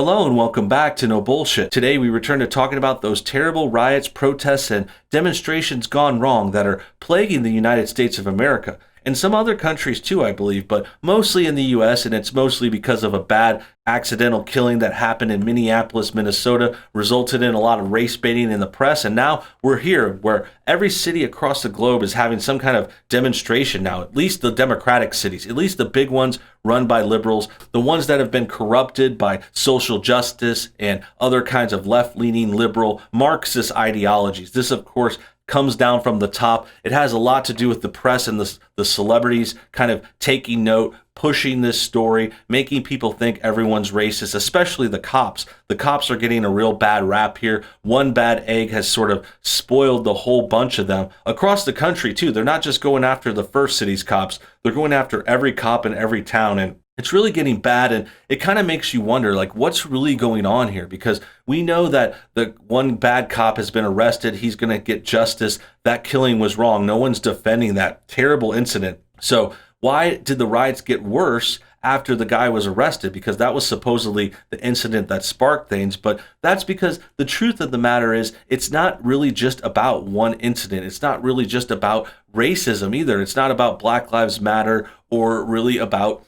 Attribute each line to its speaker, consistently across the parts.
Speaker 1: Hello and welcome back to No Bullshit. Today we return to talking about those terrible riots, protests, and demonstrations gone wrong that are plaguing the United States of America. And some other countries too, I believe, but mostly in the US, and it's mostly because of a bad accidental killing that happened in Minneapolis, Minnesota, resulted in a lot of race baiting in the press. And now we're here where every city across the globe is having some kind of demonstration now, at least the democratic cities, at least the big ones run by liberals, the ones that have been corrupted by social justice and other kinds of left-leaning liberal Marxist ideologies. This, of course, comes down from the top. It has a lot to do with the press and the celebrities kind of taking note, pushing this story, making people think everyone's racist, especially the cops. The cops are getting a real bad rap here. One bad egg has sort of spoiled the whole bunch of them across the country too. They're not just going after the first city's cops. They're going after every cop in every town, and it's really getting bad, and it kind of makes you wonder, like, what's really going on here? Because we know that the one bad cop has been arrested. He's going to get justice. That killing was wrong. No one's defending that terrible incident. So why did the riots get worse after the guy was arrested? Because that was supposedly the incident that sparked things. But that's because the truth of the matter is it's not really just about one incident. It's not really just about racism either. It's not about Black Lives Matter or really about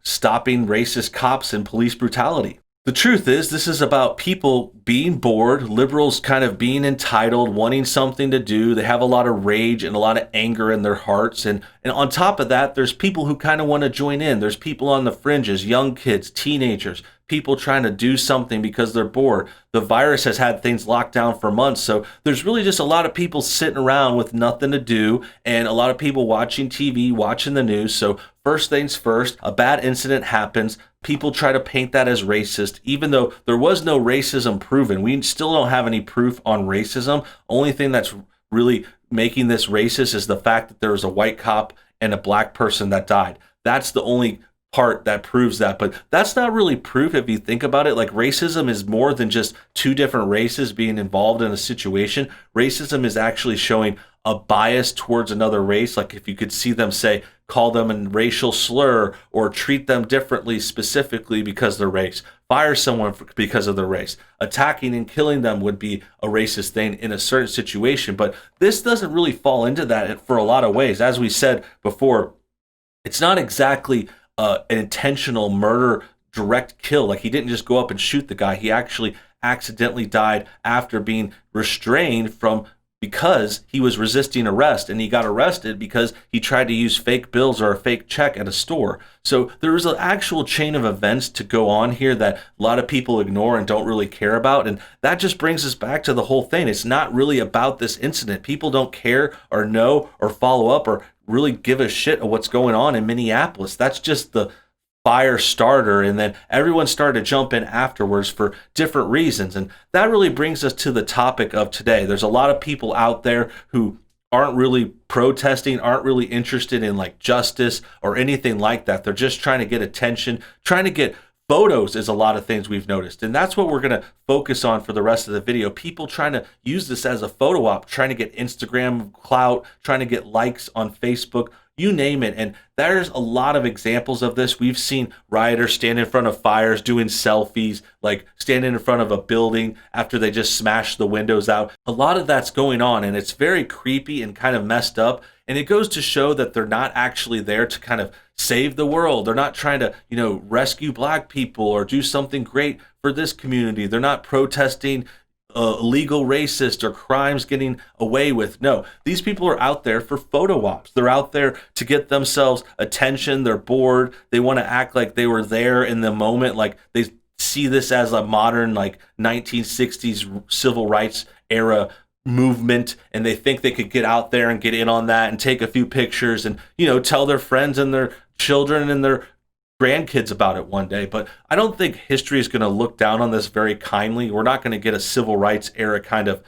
Speaker 1: stopping racist cops and police brutality. The truth is, this is about people being bored, liberals kind of being entitled, wanting something to do. They have a lot of rage and a lot of anger in their hearts. And on top of that, there's people who kind of want to join in. There's people on the fringes, young kids, teenagers, people trying to do something because they're bored. The virus has had things locked down for months. So there's really just a lot of people sitting around with nothing to do and a lot of people watching TV, watching the news. So first things first, a bad incident happens. People try to paint that as racist, even though there was no racism proven. We still don't have any proof on racism. Only thing that's really making this racist is the fact that there was a white cop and a black person that died. That's the only part that proves that, but that's not really proof if you think about it. Like, racism is more than just two different races being involved in a situation. Racism is actually showing a bias towards another race. Like, if you could see them say, call them a racial slur or treat them differently specifically because of their race, fire someone because of their race, attacking and killing them would be a racist thing in a certain situation. But this doesn't really fall into that for a lot of ways. As we said before, it's not exactly an intentional murder, direct kill. Like, he didn't just go up and shoot the guy. He actually accidentally died after being restrained because he was resisting arrest, and he got arrested because he tried to use fake bills or a fake check at a store. So there is an actual chain of events to go on here that a lot of people ignore and don't really care about, and that just brings us back to the whole thing. It's not really about this incident. People don't care or know or follow up or really give a shit of what's going on in Minneapolis. That's just the fire starter, and then everyone started to jump in afterwards for different reasons. And that really brings us to the topic of today. There's a lot of people out there who aren't really protesting, aren't really interested in like justice or anything like that. They're just trying to get attention, trying to get photos is a lot of things we've noticed. And that's what we're going to focus on for the rest of the video. People trying to use this as a photo op, trying to get Instagram clout, trying to get likes on Facebook, you name it. And there's a lot of examples of this. We've seen rioters stand in front of fires doing selfies, like standing in front of a building after they just smashed the windows out. A lot of that's going on, and it's very creepy and kind of messed up. And it goes to show that they're not actually there to kind of save the world. They're not trying to, rescue black people or do something great for this community. They're not protesting illegal racist or crimes getting away with. No, these people are out there for photo ops. They're out there to get themselves attention. They're bored. They want to act like they were there in the moment. Like, they see this as a modern, like, 1960s civil rights era movement, and they think they could get out there and get in on that and take a few pictures and, tell their friends and their children and their grandkids about it one day. But I don't think history is going to look down on this very kindly. We're not going to get a civil rights era kind of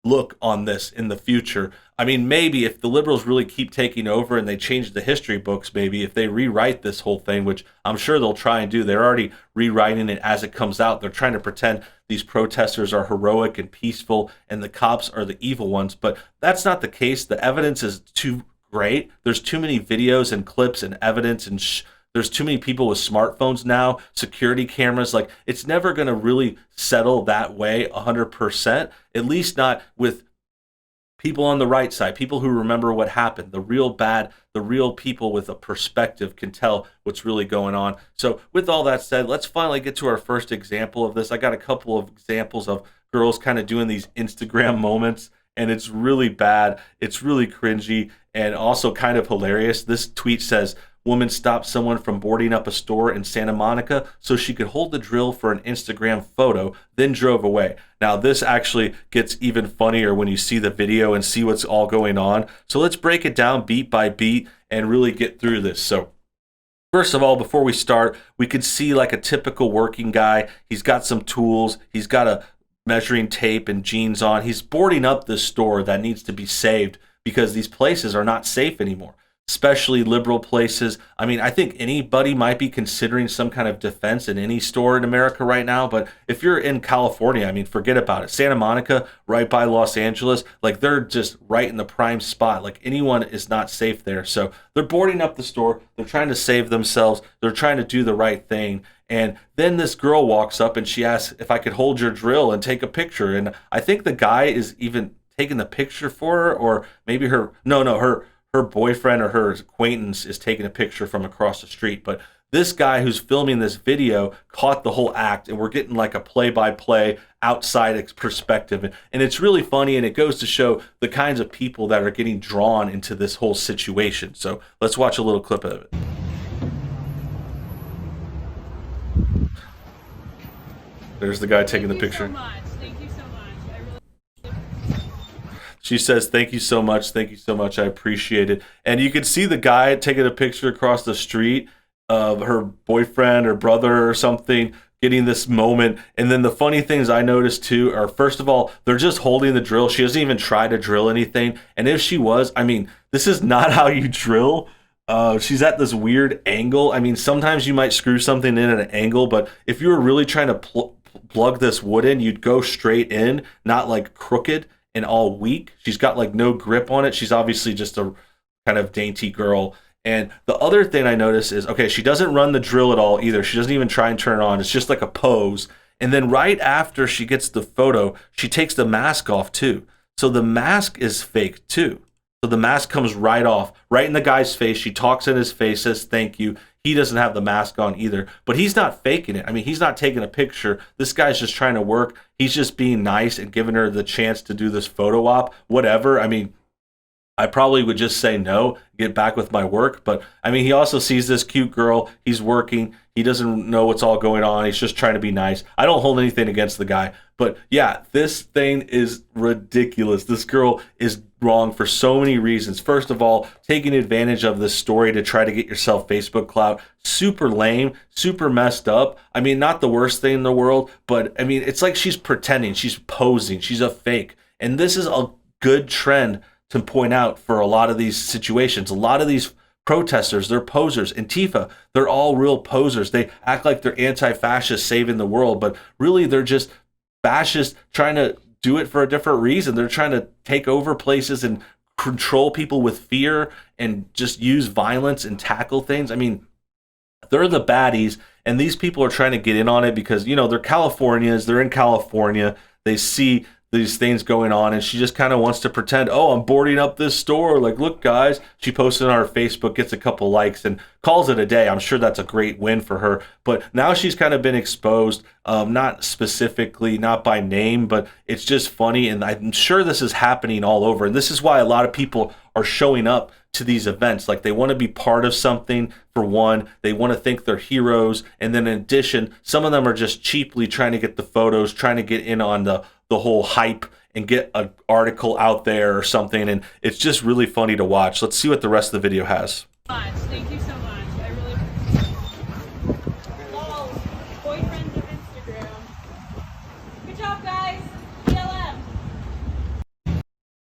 Speaker 1: look on this in the future. I mean, maybe if the liberals really keep taking over and they change the history books, maybe if they rewrite this whole thing, which I'm sure they'll try and do. They're already rewriting it as it comes out. They're trying to pretend these protesters are heroic and peaceful and the cops are the evil ones. But that's not the case. The evidence is too great. There's too many videos and clips and evidence and There's too many people with smartphones now, security cameras. Like, it's never going to really settle that way 100%, at least not with people on the right side, people who remember what happened. The real people with a perspective can tell what's really going on. So with all that said, let's finally get to our first example of this. I got a couple of examples of girls kind of doing these Instagram moments, and it's really bad. It's really cringy and also kind of hilarious. This tweet says, woman stopped someone from boarding up a store in Santa Monica so she could hold the drill for an Instagram photo, then drove away. Now, this actually gets even funnier when you see the video and see what's all going on. So let's break it down beat by beat and really get through this. So first of all, before we start, we could see like a typical working guy. He's got some tools. He's got a measuring tape and jeans on. He's boarding up this store that needs to be saved because these places are not safe anymore, especially liberal places. I mean, I think anybody might be considering some kind of defense in any store in America right now, but if you're in California, I mean, forget about it. Santa Monica, right by Los Angeles, like they're just right in the prime spot. Like anyone is not safe there. So they're boarding up the store. They're trying to save themselves. They're trying to do the right thing. And then this girl walks up and she asks if I could hold your drill and take a picture. And I think the guy is even taking the picture for her, or maybe her boyfriend or her acquaintance is taking a picture from across the street. But this guy who's filming this video caught the whole act, and we're getting like a play-by-play outside perspective. And it's really funny, and it goes to show the kinds of people that are getting drawn into this whole situation. So let's watch a little clip of it. There's the guy taking the picture.
Speaker 2: Thank you so much.
Speaker 1: She says, thank you so much. Thank you so much. I appreciate it. And you can see the guy taking a picture across the street of her boyfriend or brother or something getting this moment. And then the funny things I noticed too are, first of all, they're just holding the drill. She doesn't even try to drill anything. And if she was, I mean, this is not how you drill. She's at this weird angle. I mean, sometimes you might screw something in at an angle, but if you were really trying to plug this wood in, you'd go straight in, not like crooked and all weak. She's got like no grip on it. She's obviously just a kind of dainty girl. And the other thing I noticed is, okay, she doesn't run the drill at all either. She doesn't even try and turn it on. It's just like a pose. And then right after she gets the photo, she takes the mask off too. So the mask is fake too. So the mask comes right off, right in the guy's face. She talks in his face, says thank you. He doesn't have the mask on either, but he's not faking it. I mean, he's not taking a picture. This guy's just trying to work. He's just being nice and giving her the chance to do this photo op, whatever. I mean, I probably would just say no, get back with my work. But I mean, he also sees this cute girl. He's working. He doesn't know what's all going on. He's just trying to be nice. I don't hold anything against the guy. But yeah, this thing is ridiculous. This girl is wrong for so many reasons. First of all, taking advantage of this story to try to get yourself Facebook clout. Super lame, super messed up. I mean, not the worst thing in the world, but I mean, it's like she's pretending, she's posing, she's a fake. And this is a good trend to point out for a lot of these situations. A lot of these protesters, they're posers. Antifa, they're all real posers. They act like they're anti-fascist saving the world, but really they're just fascists trying to do it for a different reason. They're trying to take over places and control people with fear and just use violence and tackle things. I mean, they're the baddies, and these people are trying to get in on it because, you know, they're Californians, they're in California, they see these things going on, and she just kind of wants to pretend, oh, I'm boarding up this store, like, look guys. She posted on her Facebook, gets a couple likes, and calls it a day. I'm sure that's a great win for her, but now she's kind of been exposed, not specifically, not by name, but it's just funny, and I'm sure this is happening all over, and this is why a lot of people are showing up to these events. Like, they want to be part of something. For one, they want to think they're heroes, and then in addition, some of them are just cheaply trying to get the photos, trying to get in on the whole hype and get an article out there or something, and it's just really funny to watch. Let's see what the rest of the video has.
Speaker 2: Thank you so much. I really appreciate it. Lol, boyfriends of Instagram. Good job, guys. BLM.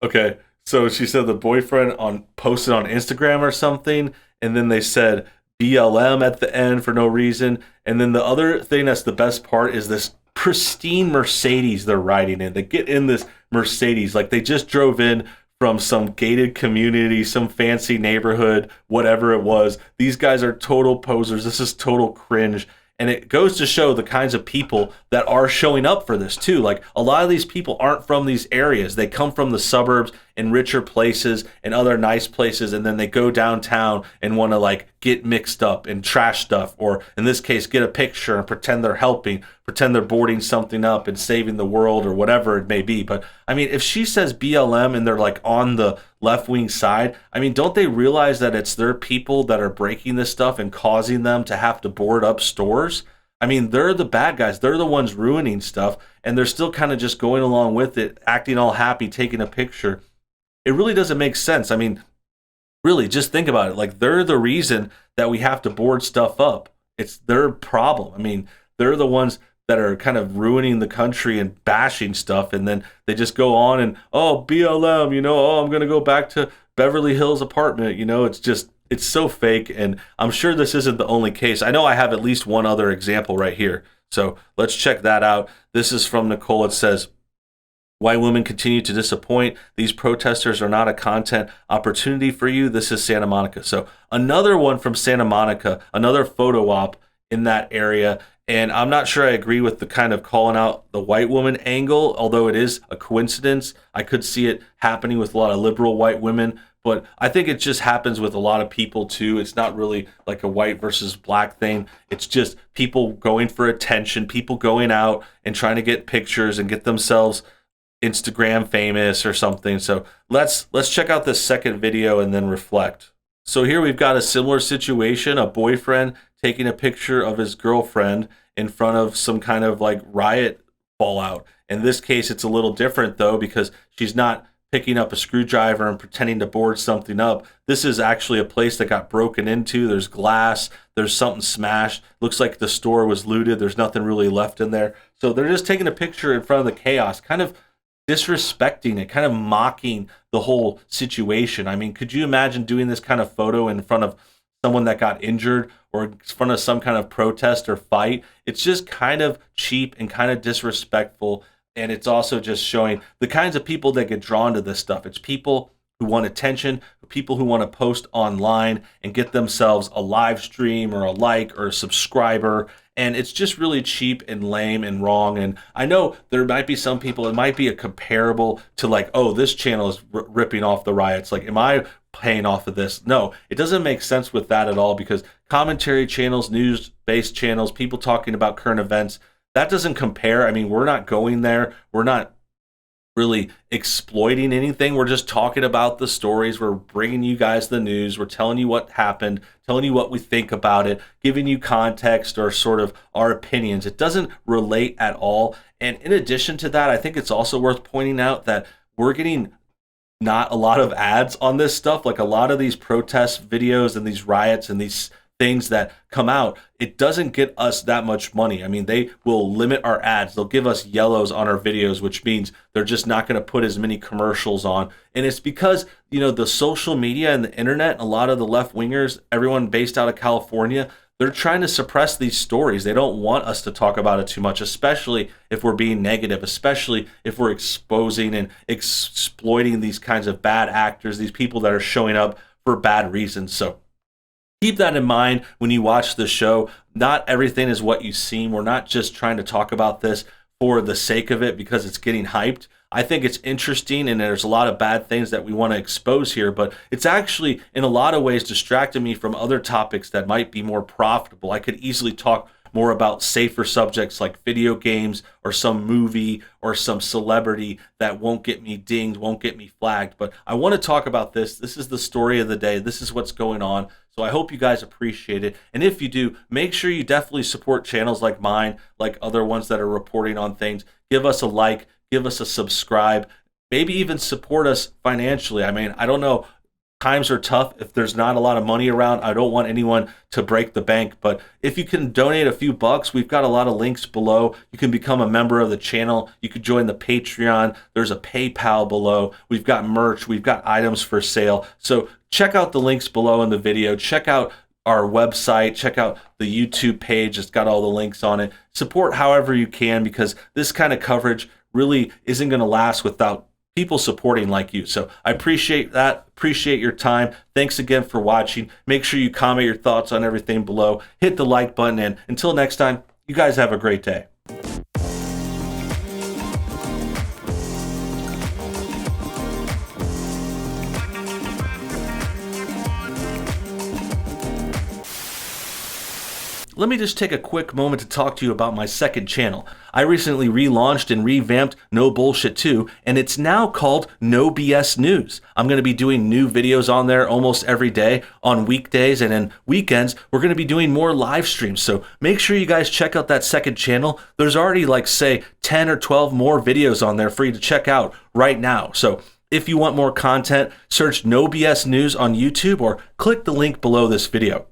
Speaker 1: Okay, so she said the boyfriend posted on Instagram or something, and then they said BLM at the end for no reason. And then the other thing that's the best part is this pristine Mercedes they're riding in. They get in this Mercedes like they just drove in from some gated community, some fancy neighborhood, whatever it was. These guys are total posers. This is total cringe. And it goes to show the kinds of people that are showing up for this too. Like, a lot of these people aren't from these areas. They come from the suburbs and richer places and other nice places, and then they go downtown and want to like get mixed up and trash stuff, or in this case, get a picture and pretend they're helping, pretend they're boarding something up and saving the world or whatever it may be. But I mean, if she says BLM and they're like on the left-wing side, I mean, don't they realize that it's their people that are breaking this stuff and causing them to have to board up stores? I mean, they're the bad guys. They're the ones ruining stuff, and they're still kind of just going along with it, acting all happy, taking a picture. It really doesn't make sense. I mean, really, just think about it. Like, they're the reason that we have to board stuff up. It's their problem. I mean, they're the ones that are kind of ruining the country and bashing stuff, and then they just go on and, oh, BLM, oh, I'm going to go back to Beverly Hills apartment. It's so fake, and I'm sure this isn't the only case. I know I have at least one other example right here. So let's check that out. This is from Nicole. It says, white women continue to disappoint. These protesters are not a content opportunity for you. This is Santa Monica. So another one from Santa Monica, another photo op in that area. And I'm not sure I agree with the kind of calling out the white woman angle, although it is a coincidence. I could see it happening with a lot of liberal white women, but I think it just happens with a lot of people too. It's not really like a white versus black thing. It's just people going for attention, people going out and trying to get pictures and get themselves Instagram famous or something. So let's check out this second video and then reflect. So here we've got a similar situation, a boyfriend taking a picture of his girlfriend in front of some kind of like riot fallout. In this case, it's a little different though, because she's not picking up a screwdriver and pretending to board something up. This is actually a place that got broken into. There's glass, there's something smashed. Looks like the store was looted. There's nothing really left in there. So they're just taking a picture in front of the chaos, kind of disrespecting it, kind of mocking the whole situation. I mean, could you imagine doing this kind of photo in front of someone that got injured or in front of some kind of protest or fight? It's just kind of cheap and kind of disrespectful. And it's also just showing the kinds of people that get drawn to this stuff. It's people who want attention, people who want to post online and get themselves a live stream or a like or a subscriber. And it's just really cheap and lame and wrong. And I know there might be some people, it might be a comparable to like, oh, this channel is ripping off the riots. Like, am I paying off of this? No, it doesn't make sense with that at all, because commentary channels, news-based channels, people talking about current events, that doesn't compare. I mean, we're not going there. We're not really exploiting anything. We're just talking about the stories. We're bringing you guys the news. We're telling you what happened, telling you what we think about it, giving you context or sort of our opinions. It doesn't relate at all. And in addition to that, I think it's also worth pointing out that we're getting not a lot of ads on this stuff. Like, a lot of these protest videos and these riots and these things that come out, it doesn't get us that much money. I mean, they will limit our ads. They'll give us yellows on our videos, which means they're just not going to put as many commercials on. And it's because, the social media and the internet, a lot of the left wingers, everyone based out of California, they're trying to suppress these stories. They don't want us to talk about it too much, especially if we're being negative, especially if we're exposing and exploiting these kinds of bad actors, these people that are showing up for bad reasons. So keep that in mind when you watch the show. Not everything is what you seem. We're not just trying to talk about this for the sake of it because it's getting hyped. I think it's interesting, and there's a lot of bad things that we want to expose here, but it's actually in a lot of ways distracting me from other topics that might be more profitable. I could easily talk more about safer subjects like video games or some movie or some celebrity that won't get me dinged, won't get me flagged. But I want to talk about this. This is the story of the day. This is what's going on. So I hope you guys appreciate it. And if you do, make sure you definitely support channels like mine, like other ones that are reporting on things. Give us a like, give us a subscribe, maybe even support us financially. I mean, I don't know. Times are tough. If there's not a lot of money around, I don't want anyone to break the bank. But if you can donate a few bucks, we've got a lot of links below. You can become a member of the channel. You could join the Patreon. There's a PayPal below. We've got merch. We've got items for sale. So check out the links below in the video. Check out our website. Check out the YouTube page. It's got all the links on it. Support however you can, because this kind of coverage really isn't going to last without people supporting like you. So I appreciate that. Appreciate your time. Thanks again for watching. Make sure you comment your thoughts on everything below. Hit the like button. And until next time, you guys have a great day. Let me just take a quick moment to talk to you about my second channel. I recently relaunched and revamped No Bullshit 2, and it's now called NoBS News. I'm going to be doing new videos on there almost every day on weekdays, and then weekends we're going to be doing more live streams. So make sure you guys check out that second channel. There's already like say 10 or 12 more videos on there for you to check out right now. So if you want more content, search NoBS News on YouTube or click the link below this video.